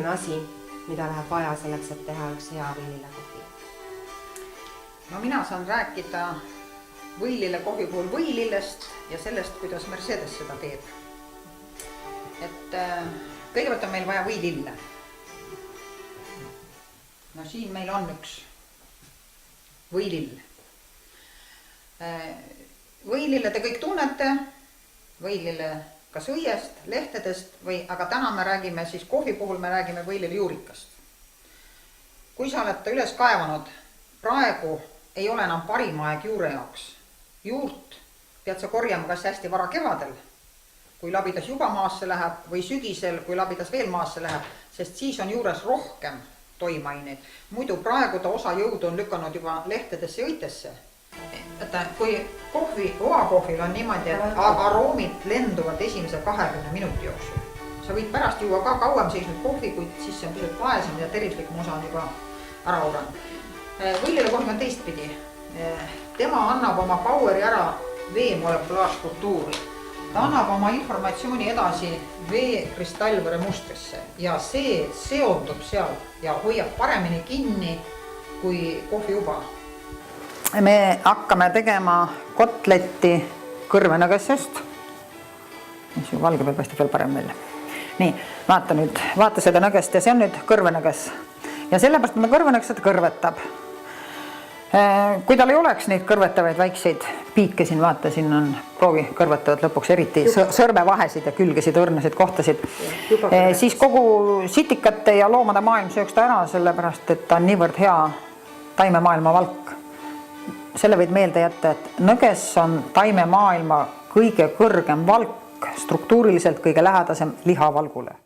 asi, mida läheb vaja selleks, et teha üks hea võililekohvi? No mina saan rääkida võililekohvi puhul võilillest ja sellest, kuidas Mercedes seda teeb. Et kõigepealt on meil vaja võilille. No siin meil on üks võilill. Võilille te kõik tunnete, võilille kas õiest, lehtedest aga täna me räägime siis kohvi puhul me räägime võilille juurikast. Kui sa oled ta üles kaevanud, praegu ei ole enam parim aeg juure jaoks. Juurt pead sa korjama kas hästi vara kevadel, kui labidas juba maasse läheb, või sügisel, kui labidas veel maasse läheb, sest siis on juures rohkem toimaineid. Muidu praegu ta osa jõudu on lükanud juba lehtedesse ja õitesse. Kui oakohvil on niimoodi, et aroomid lenduvad esimese 20 minuti jooksul. Sa võid pärast juua ka kauem seisnud kohvi, kuid siis see on pisut vaesem ja tervislikum osa on juba ära uranud. Võilile kohvi on teistpidi. Tema annab oma poweri ära vee molekulaarstruktuuri. Ta annab oma informatsiooni edasi vee kristallvere mustrisse ja see seondub seal ja hoiab paremini kinni kui kohvi juba. Me hakkame tegema kotletti kõrvenägessest. Valge peal paistab veel parem välja. Nii, vaata seda nägest ja see on nüüd kõrvenäges. Ja sellepärast me kõrvenägesed kõrvetab. Kui tal ei oleks neid kõrvetavaid väikseid piike siin, vaata, siin on proovi kõrvetavad lõpuks eriti sõrmevahesid ja külgesid õrnasid kohtasid, siis kogu sitikate ja loomade maailm sööks ta ära, sellepärast, et ta on niivõrd hea taimemaailma valk. Selle võid meelde jätta, et nõges on taimemaailma kõige kõrgem valk, struktuuriliselt kõige lähedasem lihavalgule.